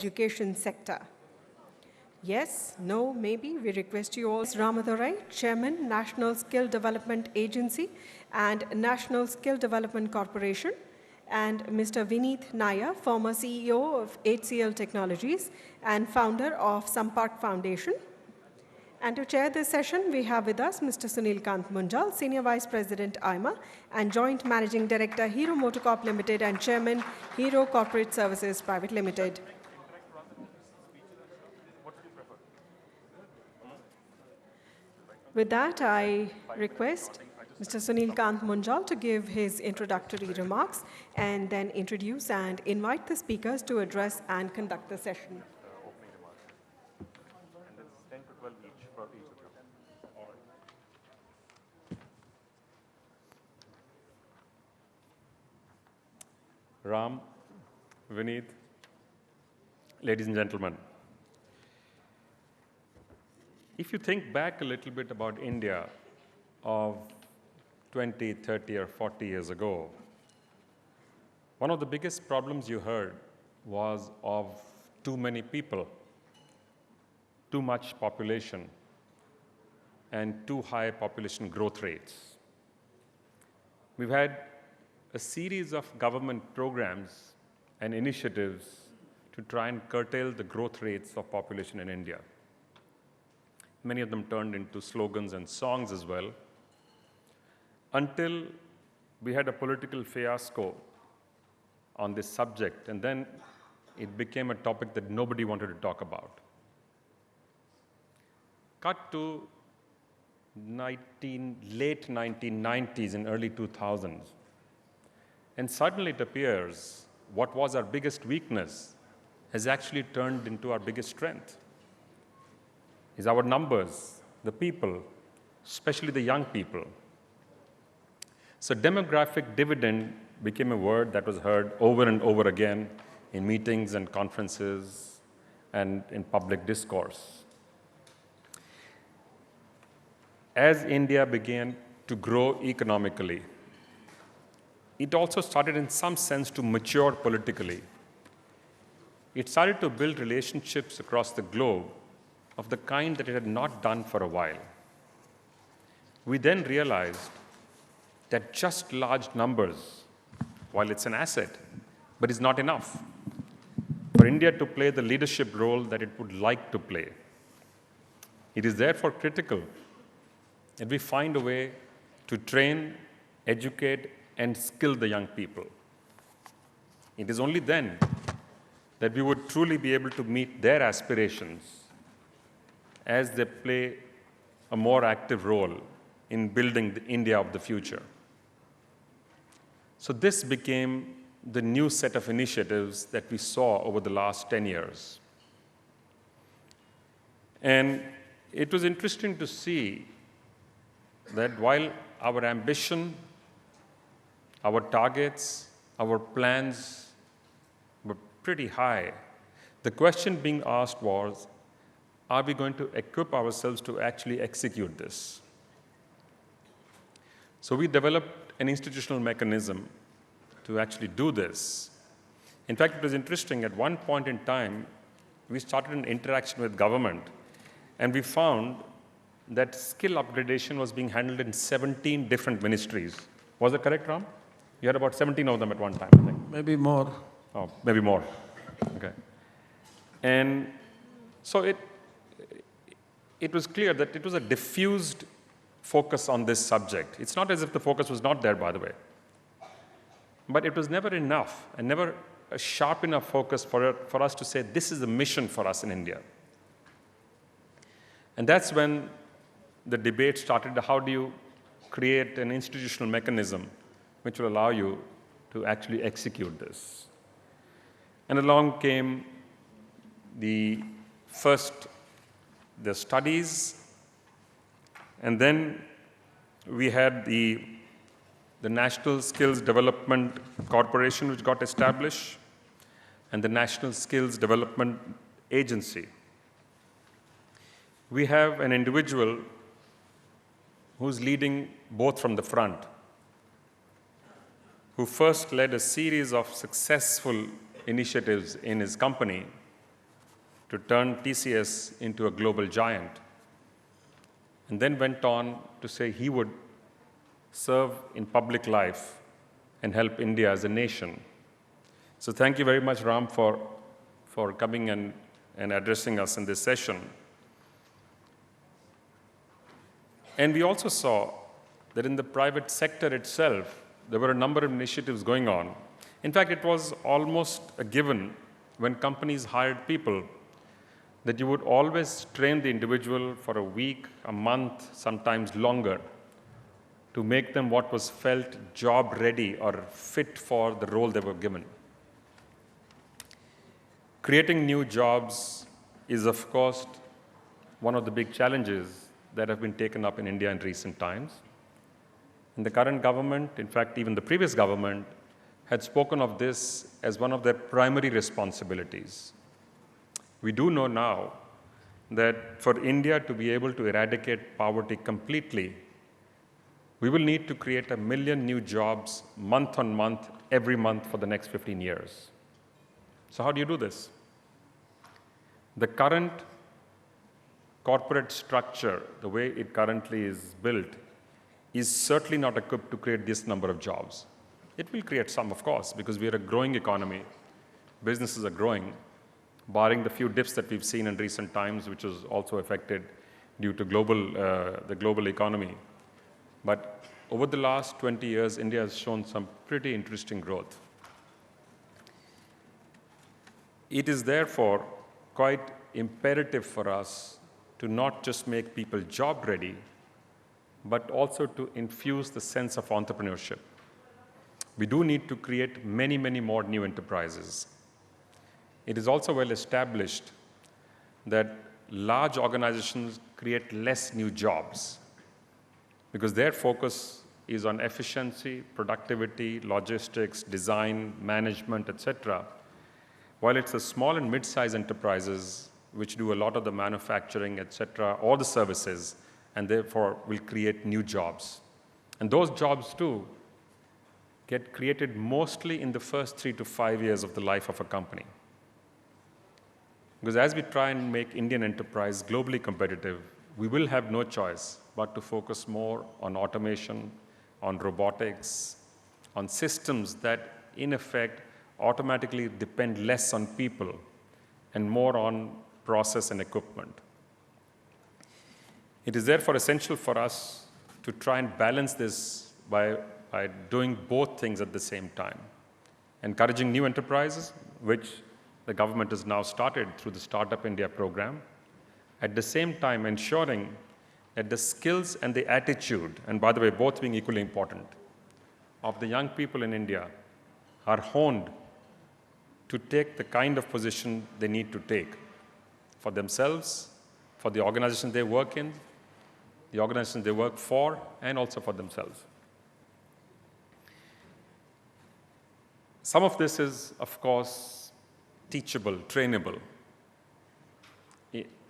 education sector. Yes, no, maybe. We request you all. Ramadorai, Chairman, National Skill Development Agency and National Skill Development Corporation, and Mr. Vineet Nayar, former CEO of HCL Technologies and founder of Sampark Foundation. And to chair this session, we have with us Mr. Sunil Kant Munjal, Senior Vice President, AIMA, and Joint Managing Director, Hero Motocorp Limited, and Chairman, Hero Corporate Services Private Limited. With that, I request Mr. Sunil Kant Munjal to give his introductory remarks and then introduce and invite the speakers to address and conduct the session. Ram, Vineet, ladies and gentlemen. If you think back a little bit about India of 20, 30, or 40 years ago, one of the biggest problems you heard was of too many people, too much population, and too high population growth rates. We've had a series of government programs and initiatives to try and curtail the growth rates of population in India. Many of them turned into slogans and songs as well, until we had a political fiasco on this subject, and then it became a topic that nobody wanted to talk about. Cut to late 1990s and early 2000s, and suddenly it appears what was our biggest weakness has actually turned into our biggest strength. Is our numbers, the people, especially the young people. So demographic dividend became a word that was heard over and over again in meetings and conferences and in public discourse. As India began to grow economically, it also started in some sense to mature politically. It started to build relationships across the globe of the kind that it had not done for a while. We then realized that just large numbers, while it's an asset, but is not enough for India to play the leadership role that it would like to play. It is therefore critical that we find a way to train, educate, and skill the young people. It is only then that we would truly be able to meet their aspirations as they play a more active role in building the India of the future. So this became the new set of initiatives that we saw over the last 10 years. And it was interesting to see that while our ambition, our targets, our plans were pretty high, the question being asked was, are we going to equip ourselves to actually execute this? So we developed an institutional mechanism to actually do this. In fact, it was interesting. At one point in time, we started an interaction with government, and we found that skill upgradation was being handled in 17 different ministries. Was that correct, Ram? You had about 17 of them at one time, I think. Maybe more. Oh, maybe more. Okay. And so it was clear that it was a diffused focus on this subject. It's not as if the focus was not there, by the way. But it was never enough and never a sharp enough focus for us to say, this is the mission for us in India. And that's when the debate started. How do you create an institutional mechanism which will allow you to actually execute this? And along came the studies, and then we had the National Skills Development Corporation, which got established, and the National Skills Development Agency. We have an individual who's leading both from the front, who first led a series of successful initiatives in his company to turn TCS into a global giant, and then went on to say he would serve in public life and help India as a nation. So thank you very much, Ram, for coming and addressing us in this session. And we also saw that in the private sector itself, there were a number of initiatives going on. In fact, it was almost a given when companies hired people that you would always train the individual for a week, a month, sometimes longer, to make them what was felt job ready or fit for the role they were given. Creating new jobs is, of course, one of the big challenges that have been taken up in India in recent times. And the current government, in fact, even the previous government, had spoken of this as one of their primary responsibilities. We do know now that for India to be able to eradicate poverty completely, we will need to create 1 million new jobs month on month, every month for the next 15 years. So how do you do this? The current corporate structure, the way it currently is built, is certainly not equipped to create this number of jobs. It will create some, of course, because we are a growing economy. Businesses are growing, barring the few dips that we've seen in recent times, which was also affected due to the global economy. But over the last 20 years, India has shown some pretty interesting growth. It is therefore quite imperative for us to not just make people job ready, but also to infuse the sense of entrepreneurship. We do need to create many, many more new enterprises. It is also well established that large organizations create less new jobs because their focus is on efficiency, productivity, logistics, design, management, etc. While it's the small and mid-sized enterprises which do a lot of the manufacturing, etc., or the services, and therefore will create new jobs. And those jobs, too, get created mostly in the first 3 to 5 years of the life of a company. Because as we try and make Indian enterprise globally competitive, we will have no choice but to focus more on automation, on robotics, on systems that, in effect, automatically depend less on people and more on process and equipment. It is therefore essential for us to try and balance this by doing both things at the same time. Encouraging new enterprises, which the government has now started through the Startup India program. At the same time, ensuring that the skills and the attitude, and by the way, both being equally important, of the young people in India are honed to take the kind of position they need to take for themselves, for the organization they work in, the organization they work for, and also for themselves. Some of this is, of course, teachable, trainable.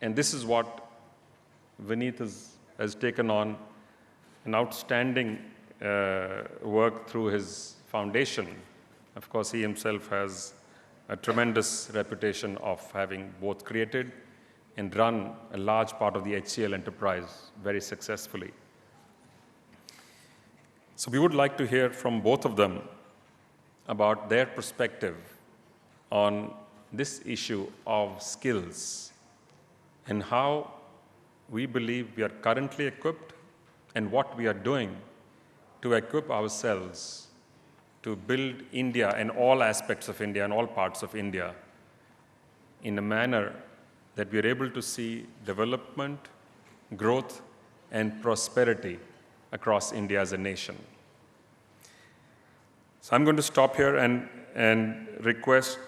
And this is what Vineet has taken on an outstanding work through his foundation. Of course, he himself has a tremendous reputation of having both created and run a large part of the HCL enterprise very successfully. So we would like to hear from both of them about their perspective on this issue of skills and how we believe we are currently equipped and what we are doing to equip ourselves to build India and all aspects of India and all parts of India in a manner that we are able to see development, growth, and prosperity across India as a nation. So I'm going to stop here and request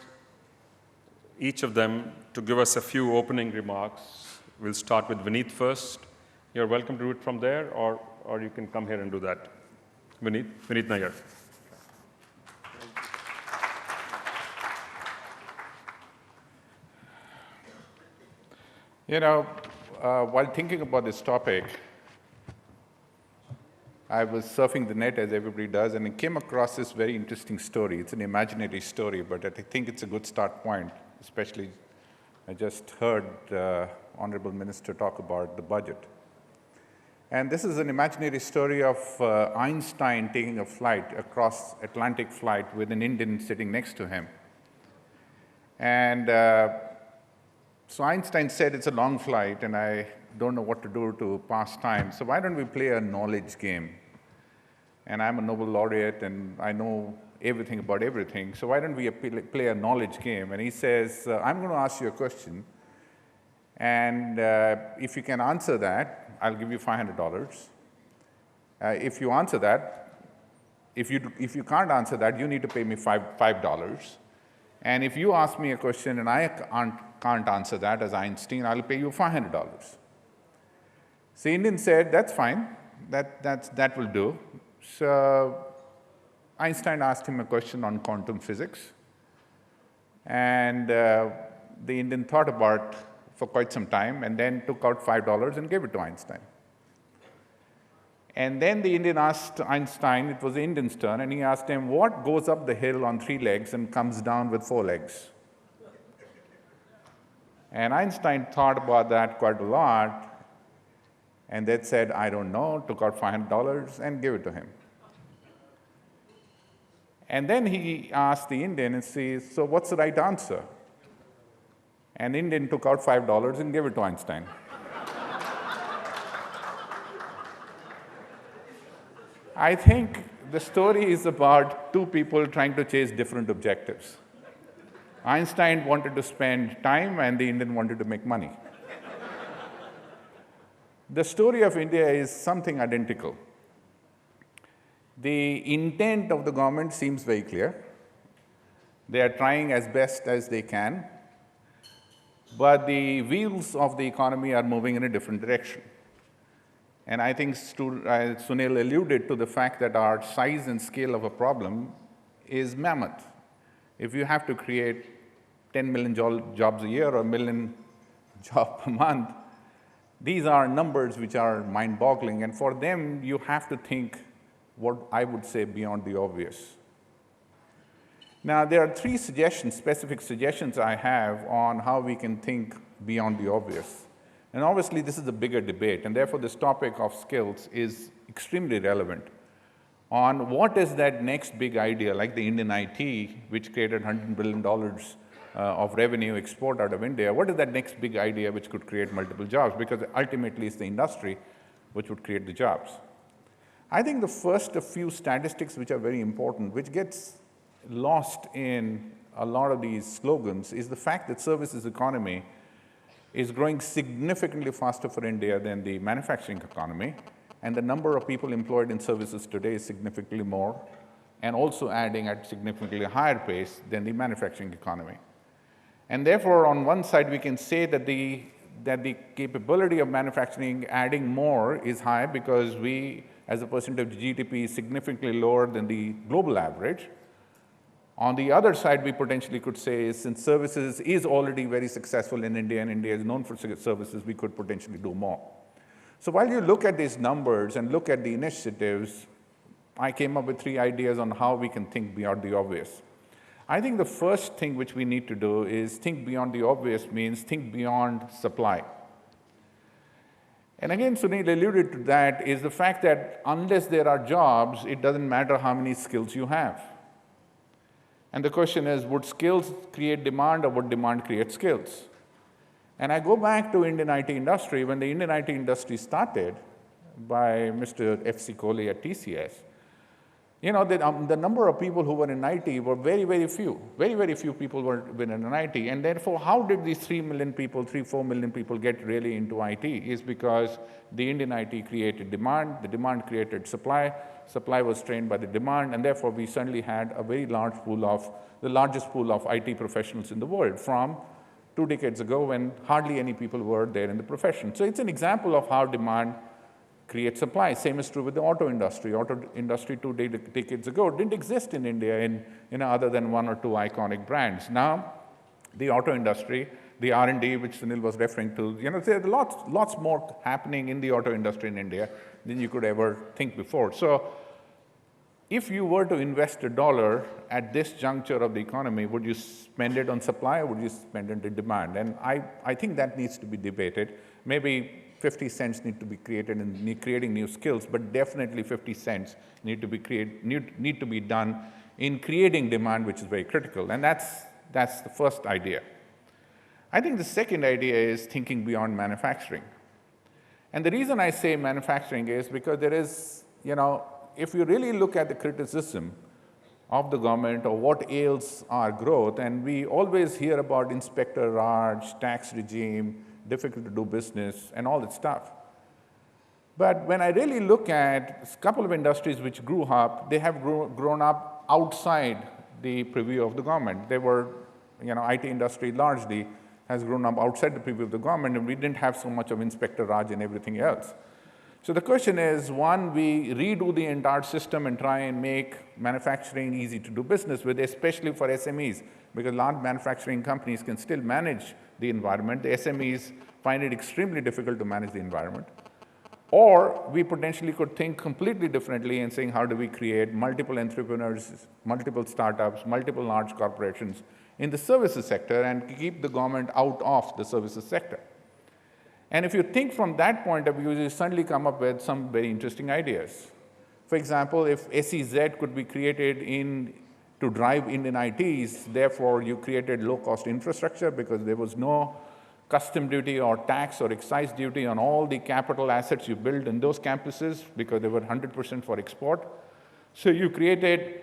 each of them to give us a few opening remarks. We'll start with Vineet first. You're welcome to do it from there, or you can come here and do that. Vineet Nayar. You know, while thinking about this topic, I was surfing the net, as everybody does, and I came across this very interesting story. It's an imaginary story, but I think it's a good start point, especially I just heard the Honorable Minister talk about the budget. And this is an imaginary story of Einstein taking a flight, a cross-Atlantic flight, with an Indian sitting next to him. And so Einstein said, it's a long flight, and I don't know what to do to pass time, so why don't we play a knowledge game? And I'm a Nobel laureate, and I know everything about everything, so why don't we play a knowledge game? And he says, I'm going to ask you a question, and if you can answer that, I'll give you $500. If you answer that, if you can't answer that, you need to pay me $5. And if you ask me a question and I can't answer that as Einstein, I'll pay you $500. So the Indian said, that's fine, that will do. So Einstein asked him a question on quantum physics, and the Indian thought about it for quite some time and then took out $5 and gave it to Einstein. And then the Indian asked Einstein, it was the Indian's turn, and he asked him, what goes up the hill on 3 legs and comes down with 4 legs? And Einstein thought about that quite a lot, and then said, I don't know, took out $500 and gave it to him. And then he asked the Indian and says, so what's the right answer? And the Indian took out $5 and gave it to Einstein. I think the story is about 2 people trying to chase different objectives. Einstein wanted to spend time, and the Indian wanted to make money. The story of India is something identical. The intent of the government seems very clear. They are trying as best as they can, but the wheels of the economy are moving in a different direction. And I think Sunil alluded to the fact that our size and scale of a problem is mammoth. If you have to create 10 million jobs a year or 1 million jobs per month, these are numbers which are mind-boggling. And for them, you have to think what I would say beyond the obvious. Now, there are 3 specific suggestions I have on how we can think beyond the obvious. And obviously, this is a bigger debate, and therefore this topic of skills is extremely relevant on what is that next big idea, like the Indian IT, which created $100 billion of revenue export out of India. What is that next big idea which could create multiple jobs? Because ultimately, it's the industry which would create the jobs. I think the first few statistics which are very important, which gets lost in a lot of these slogans, is the fact that services economy is growing significantly faster for India than the manufacturing economy, and the number of people employed in services today is significantly more, and also adding at significantly higher pace than the manufacturing economy. And therefore, on one side, we can say that the capability of manufacturing adding more is high because we, as a percentage of GDP, is significantly lower than the global average. On the other side, we potentially could say, since services is already very successful in India, and India is known for services, we could potentially do more. So while you look at these numbers and look at the initiatives, I came up with 3 ideas on how we can think beyond the obvious. I think the first thing which we need to do is think beyond the obvious means think beyond supply. And again, Sunil alluded to that, is the fact that unless there are jobs, it doesn't matter how many skills you have. And the question is, would skills create demand or would demand create skills? And I go back to Indian IT industry. When the Indian IT industry started by Mr. F.C. Kohli at TCS, the number of people who were in IT were very, very few. Very, very few people were in IT. And therefore, how did these 3 million people, 4 million people get really into IT? Is because the Indian IT created demand, the demand created supply, supply was trained by the demand, and therefore we suddenly had a very large pool of, the largest pool of IT professionals in the world from 2 decades ago when hardly any people were there in the profession. So it's an example of how demand create supply. Same is true with the auto industry. Auto industry 2 decades ago didn't exist in India in other than 1 or 2 iconic brands. Now, the auto industry, the R&D, which Sunil was referring to, there's lots more happening in the auto industry in India than you could ever think before. So, if you were to invest $1 at this juncture of the economy, would you spend it on supply or would you spend it on demand? And I think that needs to be debated. Maybe 50 cents need to be created in creating new skills, but definitely 50 cents need to be done in creating demand, which is very critical. And that's the first idea. I think the second idea is thinking beyond manufacturing. And the reason I say manufacturing is because there is, if you really look at the criticism of the government or what ails our growth, and we always hear about Inspector Raj, tax regime, difficult to do business, and all that stuff. But when I really look at a couple of industries which grew up, they have grown up outside the purview of the government. They were, IT industry largely has grown up outside the purview of the government, and we didn't have so much of Inspector Raj and everything else. So the question is, one, we redo the entire system and try and make manufacturing easy to do business with, especially for SMEs, because large manufacturing companies can still manage the environment. The SMEs find it extremely difficult to manage the environment. Or we potentially could think completely differently and saying, how do we create multiple entrepreneurs, multiple startups, multiple large corporations in the services sector and keep the government out of the services sector? And if you think from that point of view, you suddenly come up with some very interesting ideas. For example, if SEZ could be created to drive Indian ITs, therefore you created low-cost infrastructure because there was no custom duty or tax or excise duty on all the capital assets you built in those campuses because they were 100% for export. So you created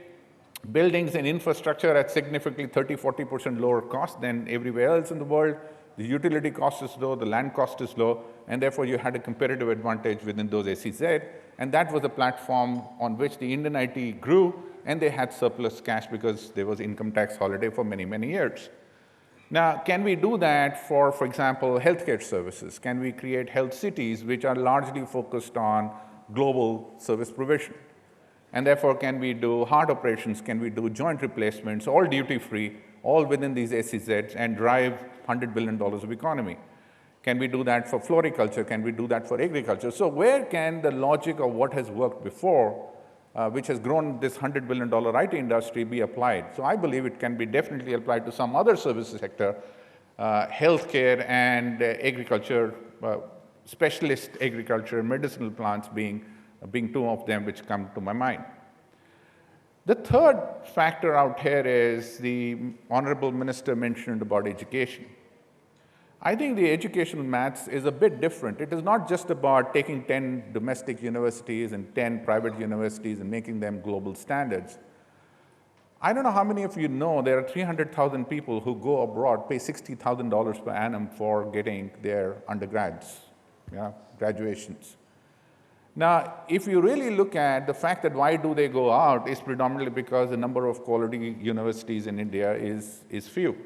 buildings and infrastructure at significantly 30–40% lower cost than everywhere else in the world. The utility cost is low, the land cost is low, and therefore you had a competitive advantage within those SEZ. And that was a platform on which the Indian IT grew, and they had surplus cash because there was income tax holiday for many, many years. Now, can we do that for example, healthcare services? Can we create health cities which are largely focused on global service provision? And therefore, can we do heart operations? Can we do joint replacements, all duty-free, all within these SEZs and drive $100 billion of economy? Can we do that for floriculture? Can we do that for agriculture? So where can the logic of what has worked before, which has grown this $100 billion IT industry, be applied? So I believe it can be definitely applied to some other services sector, healthcare and agriculture, specialist agriculture, medicinal plants being two of them which come to my mind. The third factor out here is the Honorable Minister mentioned about education. I think the educational maths is a bit different. It is not just about taking 10 domestic universities and 10 private universities and making them global standards. I don't know how many of you know there are 300,000 people who go abroad, pay $60,000 per annum for getting their undergrads, graduations. Now, if you really look at the fact that why do they go out is predominantly because the number of quality universities in India is few.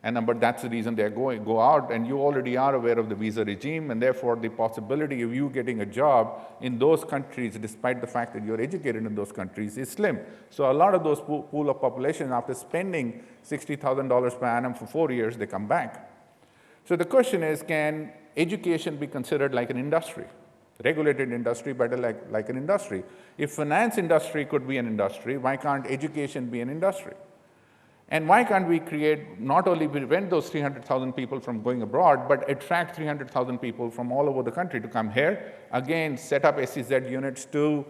And but that's the reason they're go out, and you already are aware of the visa regime, and therefore the possibility of you getting a job in those countries, despite the fact that you're educated in those countries, is slim. So a lot of those pool of population, after spending $60,000 per annum for 4 years, they come back. So the question is, can education be considered like an industry? Regulated industry, but like an industry. If finance industry could be an industry, why can't education be an industry? And why can't we not only prevent those 300,000 people from going abroad, but attract 300,000 people from all over the country to come here, again, set up SEZ units to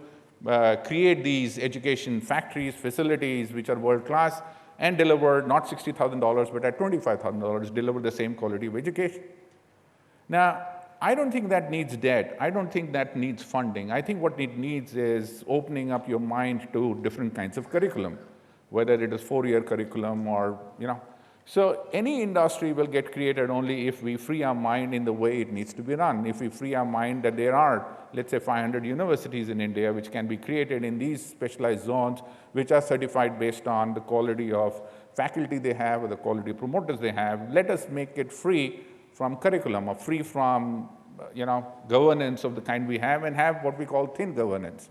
create these education factories, facilities, which are world-class, and deliver not $60,000, but at $25,000, deliver the same quality of education. Now, I don't think that needs debt. I don't think that needs funding. I think what it needs is opening up your mind to different kinds of curriculum, whether it is 4-year curriculum or, So any industry will get created only if we free our mind in the way it needs to be run. If we free our mind that there are, let's say, 500 universities in India which can be created in these specialized zones, which are certified based on the quality of faculty they have or the quality of promoters they have, let us make it free from curriculum or free from, governance of the kind we have and have what we call thin governance.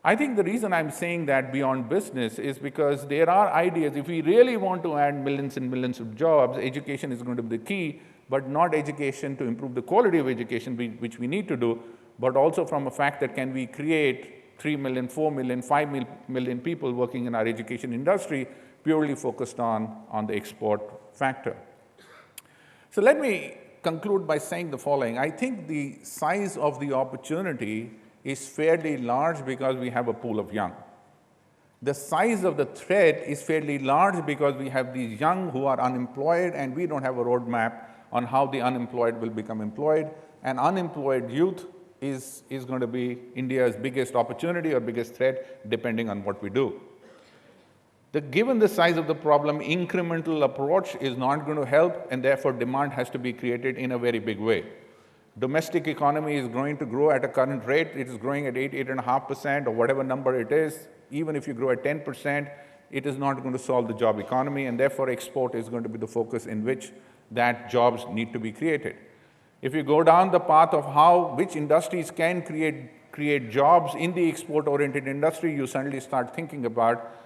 I think the reason I'm saying that beyond business is because there are ideas. If we really want to add millions and millions of jobs, education is going to be the key, but not education to improve the quality of education, which we need to do, but also from a fact that can we create 3 million, 4 million, 5 million people working in our education industry, purely focused on the export factor. So let me conclude by saying the following. I think the size of the opportunity is fairly large because we have a pool of young. The size of the threat is fairly large because we have these young who are unemployed, and we don't have a roadmap on how the unemployed will become employed. And unemployed youth is going to be India's biggest opportunity or biggest threat, depending on what we do. Given the size of the problem, incremental approach is not going to help, and therefore demand has to be created in a very big way. Domestic economy is going to grow at a current rate. It is growing at 8.5%, or whatever number it is. Even if you grow at 10%, it is not going to solve the job economy, and therefore export is going to be the focus in which that jobs need to be created. If you go down the path of which industries can create jobs in the export-oriented industry, you suddenly start thinking about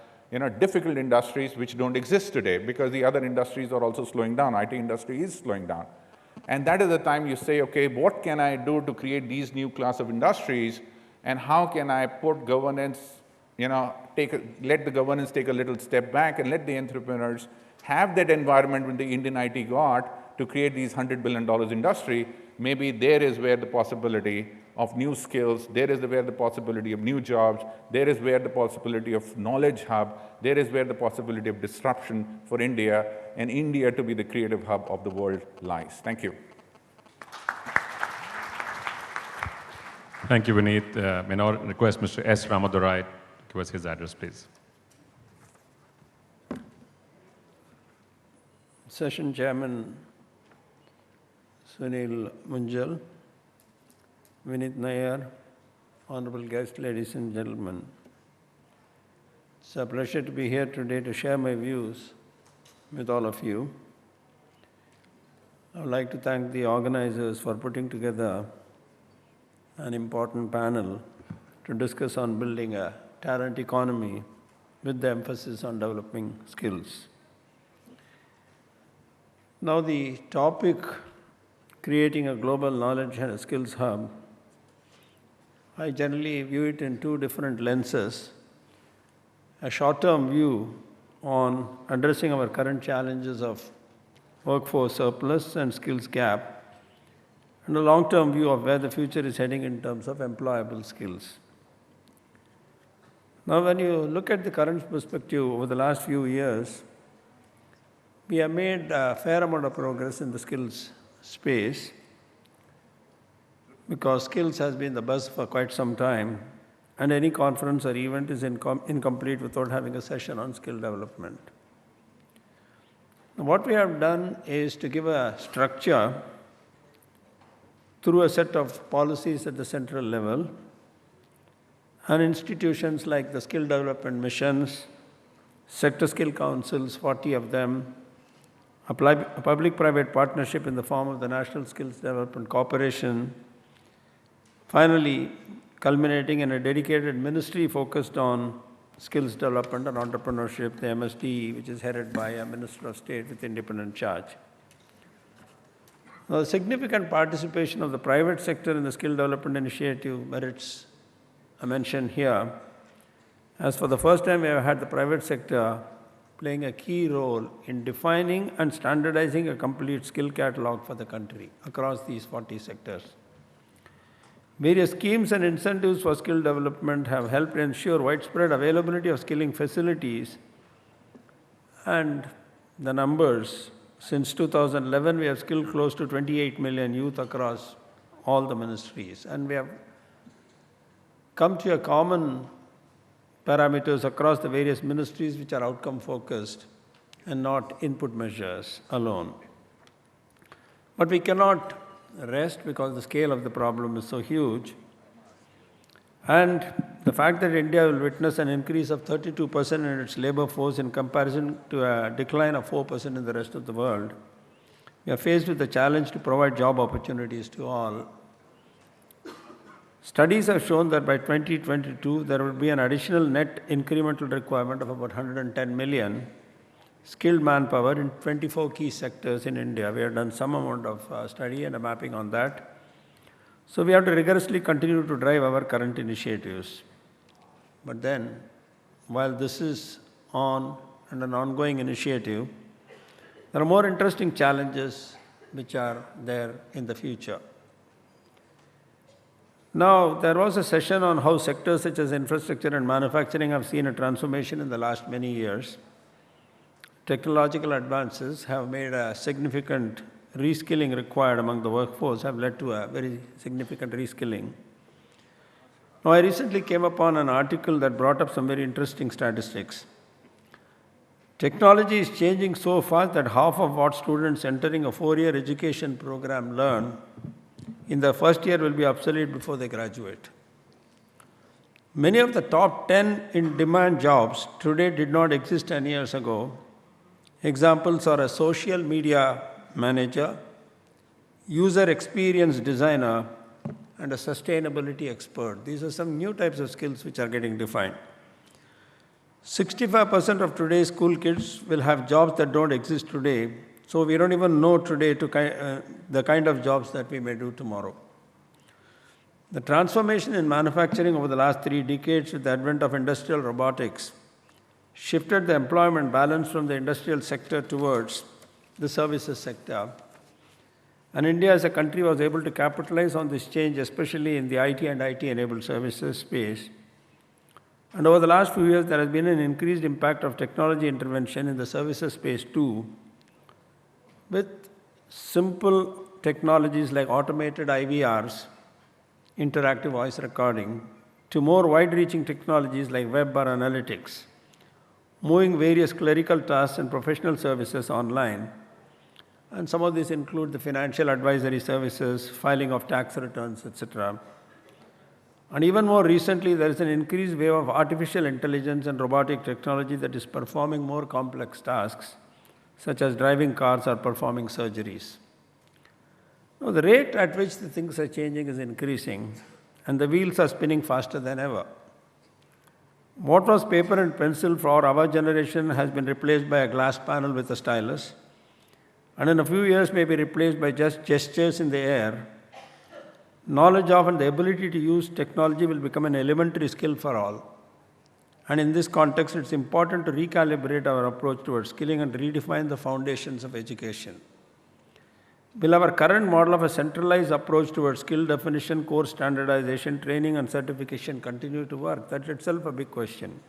difficult industries which don't exist today, because the other industries are also slowing down. IT industry is slowing down. And that is the time you say, okay, what can I do to create these new class of industries, and how can I put governance, let the governance take a little step back and let the entrepreneurs have that environment when the Indian IT got to create these $100 billion industry. Maybe there is where the possibility of new skills, there is where the possibility of new jobs, there is where the possibility of knowledge hub, there is where the possibility of disruption for India, and India to be the creative hub of the world lies. Thank you. Thank you, Vineet. May now request Mr. S. Ramadorai to give us his address, please. Session Chairman Sunil, Munjal, Vineet, Nayar, honorable guests, ladies and gentlemen. It's a pleasure to be here today to share my views with all of you. I would like to thank the organizers for putting together an important panel to discuss on building a talent economy with the emphasis on developing skills. Now, the topic, creating a global knowledge and a skills hub, I generally view it in two different lenses. A short-term view on addressing our current challenges of workforce surplus and skills gap, and a long-term view of where the future is heading in terms of employable skills. Now, when you look at the current perspective over the last few years, we have made a fair amount of progress in the skills space, because skills has been the buzz for quite some time, and any conference or event is incomplete without having a session on skill development. Now, what we have done is to give a structure through a set of policies at the central level, and institutions like the skill development missions, sector skill councils, 40 of them, a public-private partnership in the form of the National Skills Development Corporation, finally culminating in a dedicated ministry focused on skills development and entrepreneurship, the MSD, which is headed by a Minister of State with independent charge. Now, the significant participation of the private sector in the skill development initiative merits a mention here, as for the first time we have had the private sector playing a key role in defining and standardizing a complete skill catalog for the country across these 40 sectors. Various schemes and incentives for skill development have helped ensure widespread availability of skilling facilities, and the numbers, since 2011 we have skilled close to 28 million youth across all the ministries, and we have come to a common parameters across the various ministries which are outcome focused and not input measures alone. But we cannot rest because the scale of the problem is so huge, and the fact that India will witness an increase of 32% in its labor force in comparison to a decline of 4% in the rest of the world, we are faced with the challenge to provide job opportunities to all. Studies have shown that by 2022, there will be an additional net incremental requirement of about 110 million skilled manpower in 24 key sectors in India. We have done some amount of study and a mapping on that. So we have to rigorously continue to drive our current initiatives. But then, while this is on and an ongoing initiative, there are more interesting challenges which are there in the future. Now, there was a session on how sectors such as infrastructure and manufacturing have seen a transformation in the last many years. Technological advances have made a significant reskilling required among the workforce, have led to a very significant reskilling. Now, I recently came upon an article that brought up some very interesting statistics. Technology is changing so fast that half of what students entering a 4-year education program learn in the first year will be obsolete before they graduate. Many of the top 10 in-demand jobs today did not exist 10 years ago. Examples are a social media manager, user experience designer, and a sustainability expert. These are some new types of skills which are getting defined. 65% of today's school kids will have jobs that don't exist today, so we don't even know today the kind of jobs that we may do tomorrow. The transformation in manufacturing over the last 3 decades with the advent of industrial robotics shifted the employment balance from the industrial sector towards the services sector. And India as a country was able to capitalize on this change, especially in the IT and IT-enabled services space. And over the last few years, there has been an increased impact of technology intervention in the services space too, with simple technologies like automated IVRs, interactive voice recording, to more wide-reaching technologies like web or analytics, moving various clerical tasks and professional services online. And some of these include the financial advisory services, filing of tax returns, etc. And even more recently, there is an increased wave of artificial intelligence and robotic technology that is performing more complex tasks, such as driving cars or performing surgeries. Now, the rate at which the things are changing is increasing, and the wheels are spinning faster than ever. What was paper and pencil for our generation has been replaced by a glass panel with a stylus, and in a few years may be replaced by just gestures in the air. Knowledge of and the ability to use technology will become an elementary skill for all. And in this context, it's important to recalibrate our approach towards skilling and redefine the foundations of education. Will our current model of a centralized approach towards skill definition, course standardization, training, and certification continue to work? That's itself a big question.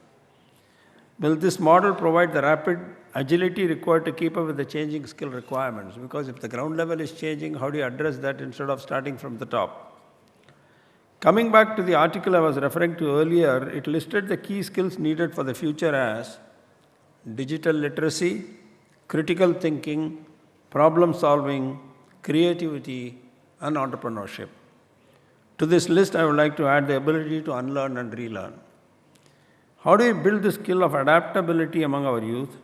Will this model provide the rapid agility required to keep up with the changing skill requirements? Because if the ground level is changing, how do you address that instead of starting from the top? Coming back to the article I was referring to earlier, it listed the key skills needed for the future as digital literacy, critical thinking, problem solving, creativity, and entrepreneurship. To this list, I would like to add the ability to unlearn and relearn. How do we build the skill of adaptability among our youth?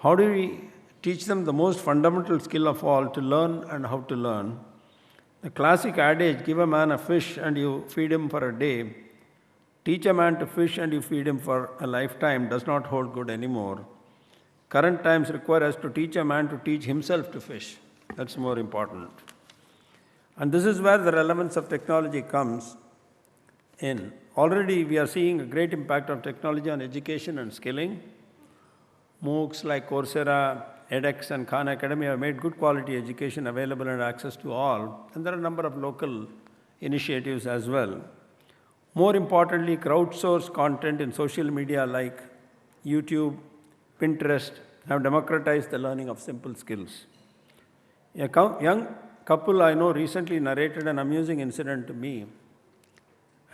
How do we teach them the most fundamental skill of all, to learn and how to learn? The classic adage, give a man a fish and you feed him for a day, teach a man to fish and you feed him for a lifetime, does not hold good anymore. Current times require us to teach a man to teach himself to fish. That's more important. And this is where the relevance of technology comes in. Already we are seeing a great impact of technology on education and skilling. MOOCs like Coursera, edX, and Khan Academy have made good quality education available and access to all. And there are a number of local initiatives as well. More importantly, crowdsourced content in social media like YouTube, Pinterest have democratized the learning of simple skills. A young couple I know recently narrated an amusing incident to me.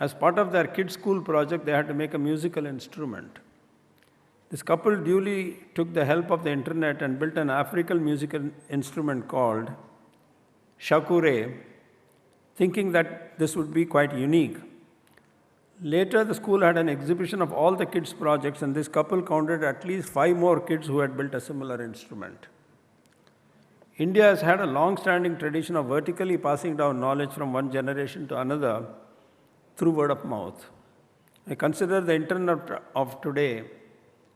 As part of their kids' school project, they had to make a musical instrument. This couple duly took the help of the internet and built an African musical instrument called shakure, thinking that this would be quite unique. Later, the school had an exhibition of all the kids' projects, and this couple counted at least 5 more kids who had built a similar instrument. India has had a long-standing tradition of vertically passing down knowledge from one generation to another through word of mouth. I consider the Internet of today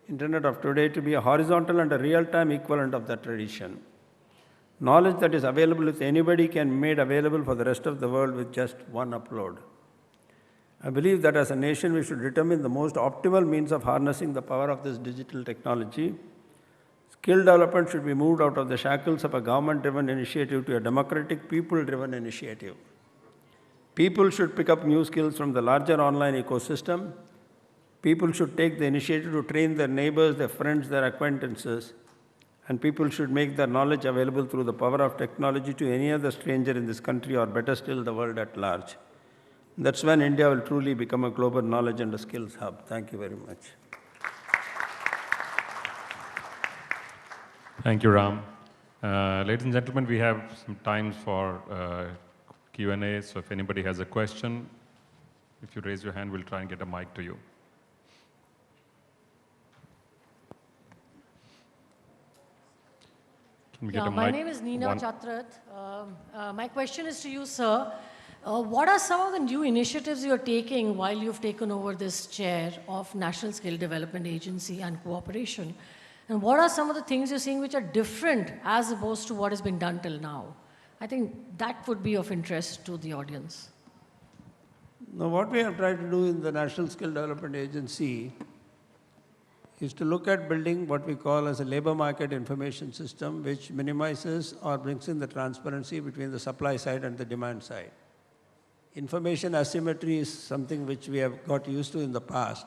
to be a horizontal and a real-time equivalent of that tradition. Knowledge that is available with anybody can be made available for the rest of the world with just one upload. I believe that as a nation, we should determine the most optimal means of harnessing the power of this digital technology. Skill development should be moved out of the shackles of a government-driven initiative to a democratic, people-driven initiative. People should pick up new skills from the larger online ecosystem. People should take the initiative to train their neighbors, their friends, their acquaintances, and people should make their knowledge available through the power of technology to any other stranger in this country, or better still, the world at large. That's when India will truly become a global knowledge and a skills hub. Thank you very much. Thank you, Ram. Ladies and gentlemen, we have some time for Q&A, so if anybody has a question, if you raise your hand, we'll try and get a mic to you. Can we get a mic? My name is Neena Chatrat. My question is to you, sir. What are some of the new initiatives you're taking while you've taken over this chair of National Skill Development Agency and cooperation? And what are some of the things you're seeing which are different as opposed to what has been done till now? I think that would be of interest to the audience. Now, what we have tried to do in the National Skill Development Agency is to look at building what we call as a labor market information system, which minimizes or brings in the transparency between the supply side and the demand side. Information asymmetry is something which we have got used to in the past.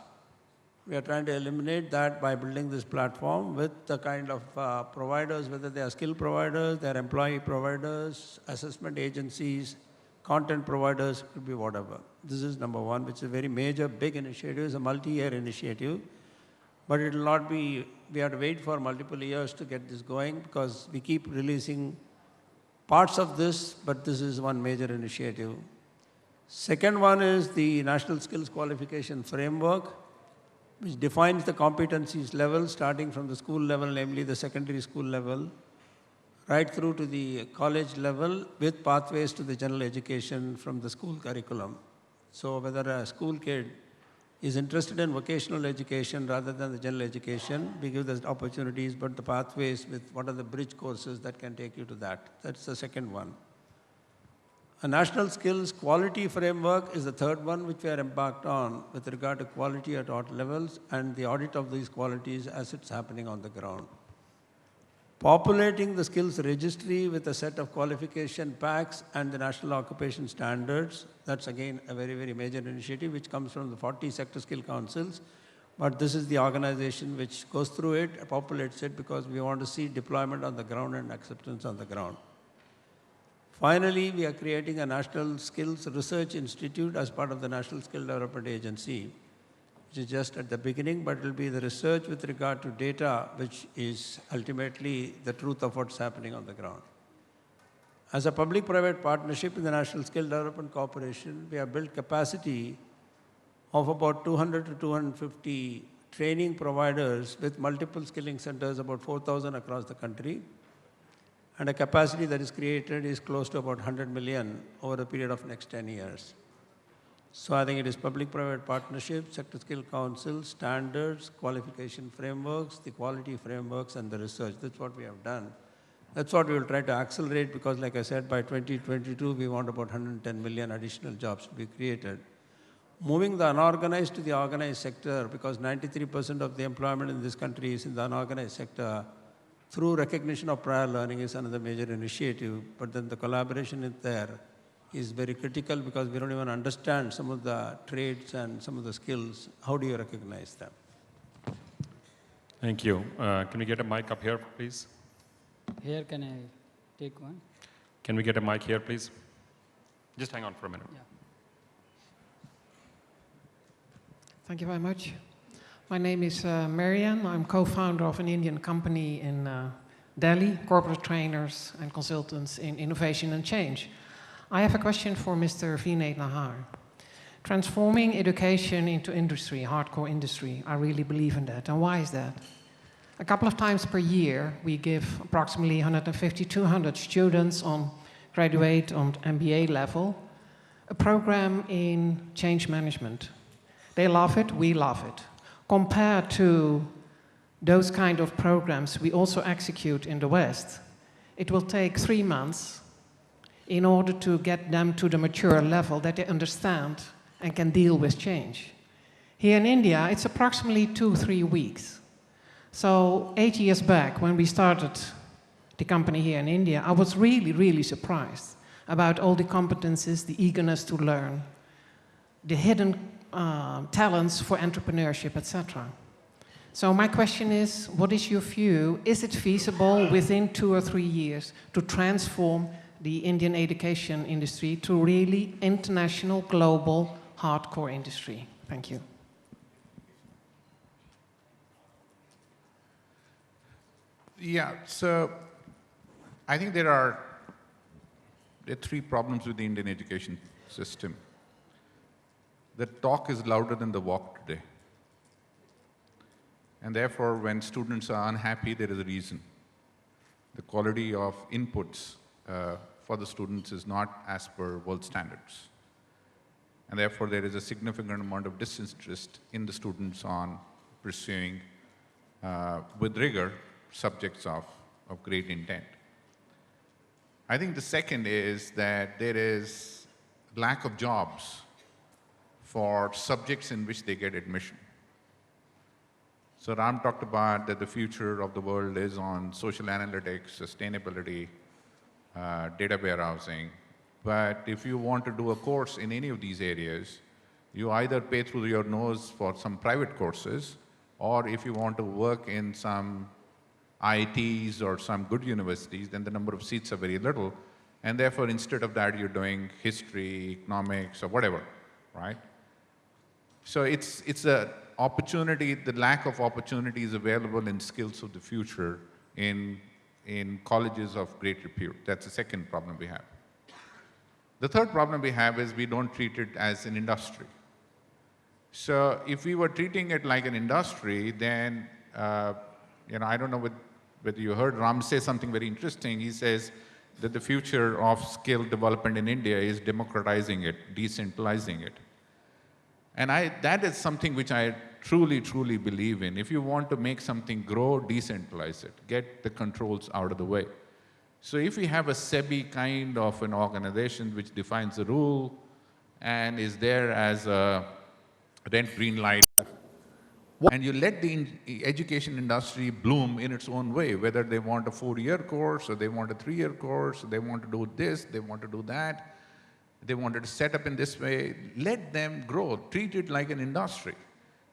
We are trying to eliminate that by building this platform with the kind of providers, whether they are skill providers, they are employee providers, assessment agencies, content providers, could be whatever. This is number one, which is a very major, big initiative. It's a multi-year initiative. But it will not be, we have to wait for multiple years to get this going because we keep releasing parts of this, but this is one major initiative. Second one is the National Skills Qualification Framework, which defines the competencies level starting from the school level, namely the secondary school level, right through to the college level with pathways to the general education from the school curriculum. So whether a school kid is interested in vocational education rather than the general education, we give the opportunities, but the pathways with what are the bridge courses that can take you to that. That's the second one. A National Skills Quality Framework is the third one which we are embarked on with regard to quality at all levels and the audit of these qualities as it's happening on the ground. Populating the skills registry with a set of qualification packs and the national occupation standards, that's again a very, very major initiative which comes from the 40 sector skill councils. But this is the organization which goes through it, populates it, because we want to see deployment on the ground and acceptance on the ground. Finally, we are creating a National Skills Research Institute as part of the National Skill Development Agency, which is just at the beginning, but it will be the research with regard to data, which is ultimately the truth of what's happening on the ground. As a public-private partnership in the National Skill Development Corporation, we have built capacity of about 200 to 250 training providers with multiple skilling centers, about 4,000 across the country. And a capacity that is created is close to about 100 million over a period of next 10 years. So I think it is public-private partnership, sector skill council, standards, qualification frameworks, the quality frameworks, and the research. That's what we have done. That's what we will try to accelerate because, like I said, by 2022, we want about 110 million additional jobs to be created. Moving the unorganized to the organized sector, because 93% of the employment in this country is in the unorganized sector, through recognition of prior learning is another major initiative, but then the collaboration in there is very critical because we don't even understand some of the trades and some of the skills. How do you recognize them? Thank you. Can we get a mic up here, please? Here, can I take one? Can we get a mic here, please? Just hang on for a minute. Yeah. Thank you very much. My name is Marian. I'm co-founder of an Indian company in Delhi, corporate trainers and consultants in innovation and change. I have a question for Mr. Vineet Nayar. Transforming education into industry, hardcore industry, I really believe in that. And why is that? A couple of times per year, we give approximately 150, 200 students on graduate and MBA level a program in change management. They love it, we love it. Compared to those kind of programs we also execute in the West, it will take 3 months in order to get them to the mature level that they understand and can deal with change. Here in India, it's approximately 2-3 weeks. So 8 years back, when we started the company here in India, I was really, really surprised about all the competencies, the eagerness to learn, the hidden talents for entrepreneurship, etc. So my question is, what is your view? Is it feasible within 2 or 3 years to transform the Indian education industry to really international, global, hardcore industry? Thank you. Yeah, so I think there are 3 problems with the Indian education system. The talk is louder than the walk today. And therefore, when students are unhappy, there is a reason. The quality of inputs for the students is not as per world standards. And therefore, there is a significant amount of disinterest in the students on pursuing, with rigor, subjects of great intent. I think the second is that there is lack of jobs for subjects in which they get admission. So Ram talked about that the future of the world is on social analytics, sustainability, data warehousing. But if you want to do a course in any of these areas, you either pay through your nose for some private courses, or if you want to work in some IITs or some good universities, then the number of seats are very little. And therefore, instead of that, you're doing history, economics, or whatever, right? So it's an opportunity, the lack of opportunities available in skills of the future in colleges of great repute. That's the second problem we have. The third problem we have is we don't treat it as an industry. So if we were treating it like an industry, then, I don't know whether you heard Ram say something very interesting. He says that the future of skill development in India is democratizing it, decentralizing it. And that is something which I truly, truly believe in. If you want to make something grow, decentralize it. Get the controls out of the way. So if we have a SEBI kind of an organization which defines the rule and is there as a red green light, and you let the education industry bloom in its own way, whether they want a 4-year course or they want a 3-year course, or they want to do this, they want to do that, they wanted to set up in this way, let them grow, treat it like an industry.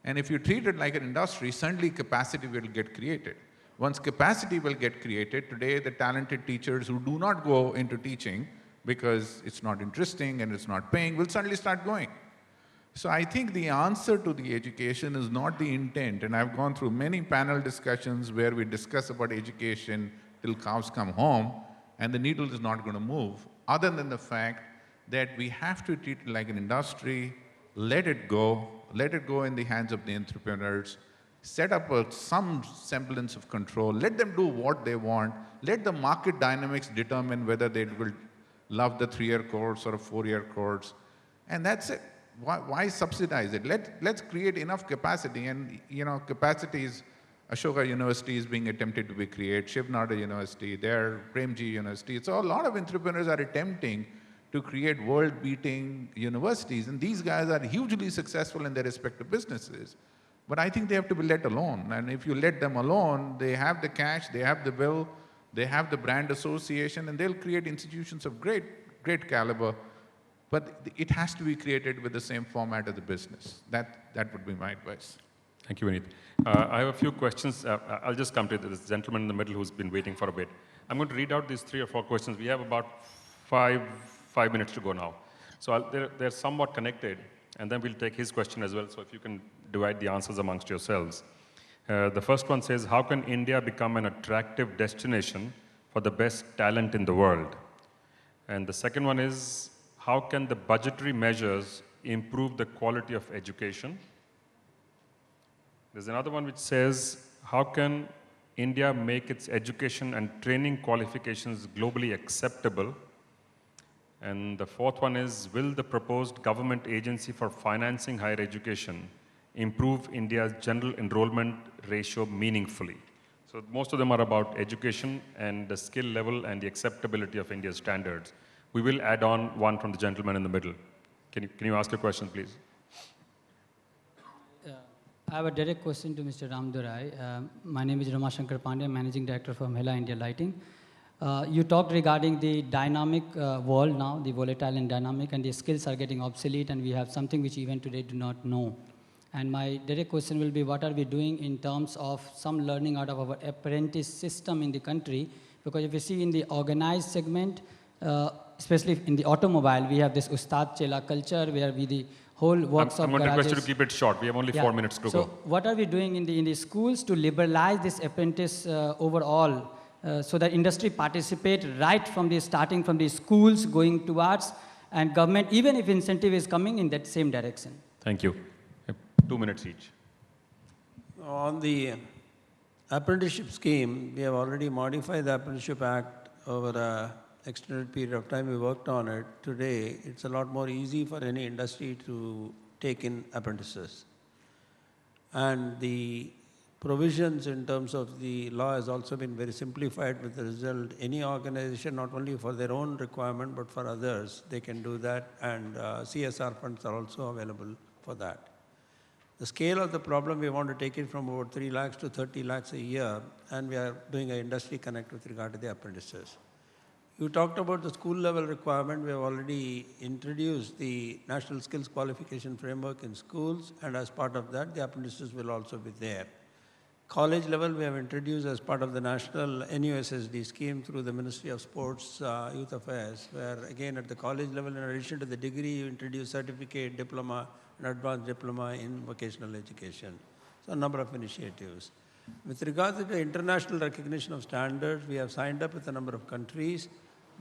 And if you treat it like an industry, suddenly capacity will get created. Once capacity will get created, today the talented teachers who do not go into teaching because it's not interesting and it's not paying will suddenly start going. So I think the answer to the education is not the intent, and I've gone through many panel discussions where we discuss about education till cows come home, and the needle is not going to move, other than the fact that we have to treat it like an industry, let it go in the hands of the entrepreneurs, set up some semblance of control, let them do what they want, let the market dynamics determine whether they will love the 3-year course or a 4-year course, and that's it. Why subsidize it? Let's create enough capacity, and capacities. Ashoka University is being attempted to be created, Shiv Nada University, there, Premji University. So a lot of entrepreneurs are attempting to create world-beating universities, and these guys are hugely successful in their respective businesses. But I think they have to be let alone, and if you let them alone, they have the cash, they have the will, they have the brand association, and they'll create institutions of great caliber. But it has to be created with the same format as the business. That would be my advice. Thank you, Vineet. I have a few questions. I'll just come to this gentleman in the middle who's been waiting for a bit. I'm going to read out these 3 or 4 questions. We have about five minutes to go now. So they're somewhat connected, and then we'll take his question as well. So if you can divide the answers amongst yourselves. The first one says, how can India become an attractive destination for the best talent in the world? And the second one is, how can the budgetary measures improve the quality of education? There's another one which says, how can India make its education and training qualifications globally acceptable? And the fourth one is, will the proposed government agency for financing higher education improve India's general enrollment ratio meaningfully? So most of them are about education and the skill level and the acceptability of India's standards. We will add on one from the gentleman in the middle. Can you ask your question, please? I have a direct question to Mr. Ramadorai. My name is Ramashankar Pandey, Managing Director from Hela India Lighting. You talked regarding the dynamic world now, the volatile and dynamic, and the skills are getting obsolete, and we have something which even today do not know. And my direct question will be, what are we doing in terms of some learning out of our apprentice system in the country? Because if you see in the organized segment, especially in the automobile, we have this Ustad Chela culture where the whole workshop I'm going to request you garages. to keep it short. We have only 4 minutes to So go. what are we doing in the schools to liberalize this apprentice overall, so that industry participate right from the starting from the schools going towards, and government, even if incentive is coming in that same direction? Thank you. 2 minutes each. On the apprenticeship scheme, we have already modified the Apprenticeship Act over an extended period of time. We worked on it. Today, it's a lot more easy for any industry to take in apprentices. And the provisions in terms of the law has also been very simplified, with the result any organization, not only for their own requirement but for others, they can do that, and CSR funds are also available for that. The scale of the problem, we want to take it from about 3 lakhs to 30 lakhs a year, and we are doing an industry connect with regard to the apprentices. You talked about the school level requirement. We have already introduced the National Skills Qualification Framework in schools, and as part of that, the apprentices will also be there. College level, we have introduced as part of the National NUSSD scheme through the Ministry of Sports, Youth Affairs, where again at the college level, in addition to the degree, you introduce certificate, diploma, and advanced diploma in vocational education. So a number of initiatives. With regard to the international recognition of standards, we have signed up with a number of countries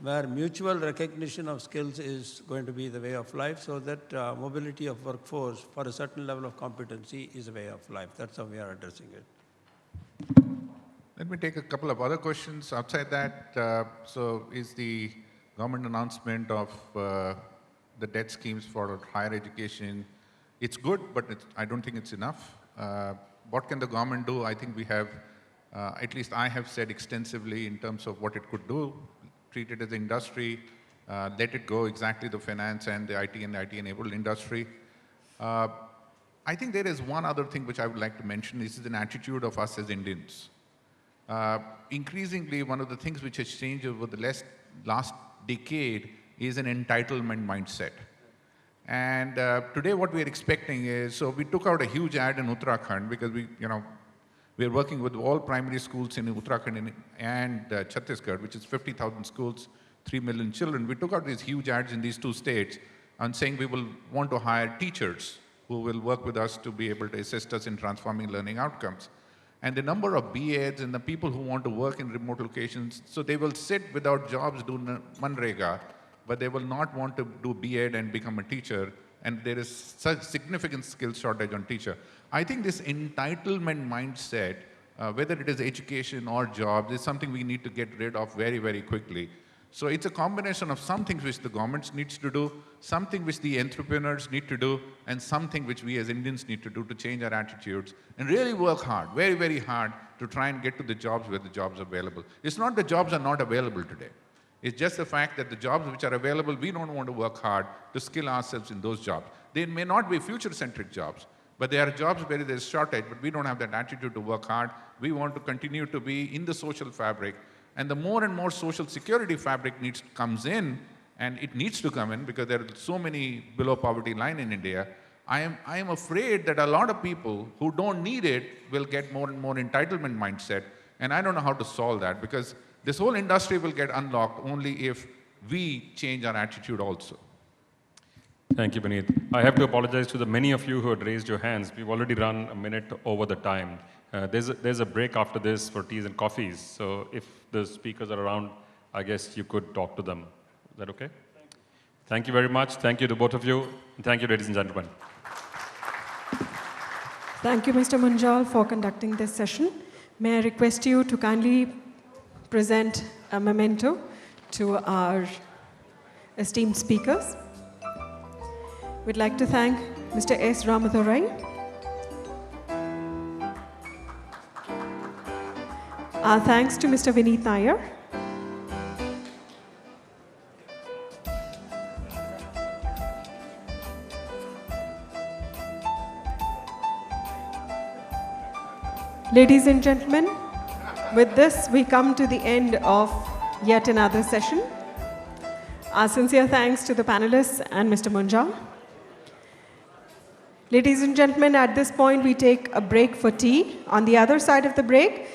where mutual recognition of skills is going to be the way of life, so that mobility of workforce for a certain level of competency is a way of life. That's how we are addressing it. Let me take a couple of other questions outside that. So is the government announcement of the debt schemes for higher education, it's good, but I don't think it's enough. What can the government do? I think we have, at least I have said extensively in terms of what it could do. Treat it as an industry, let it go, exactly the finance and the IT and the IT-enabled industry. I think there is one other thing which I would like to mention. This is an attitude of us as Indians. Increasingly, one of the things which has changed over the last decade is an entitlement mindset. And today what we are expecting is, so we took out a huge ad in Uttarakhand because we are working with all primary schools in Uttarakhand and Chhattisgarh, which is 50,000 schools, 3 million children. We took out these huge ads in these 2 states and saying we will want to hire teachers who will work with us to be able to assist us in transforming learning outcomes. And the number of BEds and the people who want to work in remote locations, so they will sit without jobs, do Manrega, but they will not want to do BEd and become a teacher, and there is such significant skill shortage on teacher. I think this entitlement mindset, whether it is education or jobs, is something we need to get rid of very, very quickly. So it's a combination of some things which the government needs to do, something which the entrepreneurs need to do, and something which we as Indians need to do to change our attitudes and really work hard, very, very hard, to try and get to the jobs where the jobs are available. It's not the jobs are not available today. It's just the fact that the jobs which are available, we don't want to work hard to skill ourselves in those jobs. They may not be future-centric jobs, but they are jobs where there is shortage, but we don't have that attitude to work hard. We want to continue to be in the social fabric. And the more and more social security fabric comes in, and it needs to come in because there are so many below poverty line in India, I am afraid that a lot of people who don't need it will get more and more entitlement mindset. And I don't know how to solve that, because this whole industry will get unlocked only if we change our attitude also. Thank you, Vineet. I have to apologize to the many of you who had raised your hands. We've already run a minute over the time. There's a break after this for teas and coffees. So if the speakers are around, I guess you could talk to them. Is that okay? Thank you very much. Thank you to both of you. And thank you, ladies and gentlemen. Thank you, Mr. Munjal, for conducting this session. May I request you to kindly present a memento to our esteemed speakers. We'd like to thank Mr. S. Ramadorai, our thanks to Mr. Vineet Nayar, Ladies and gentlemen, with this, we come to the end of yet another session. Our sincere thanks to the panelists and Mr. Munjal. Ladies and gentlemen, at this point, we take a break for tea. On the other side of the break,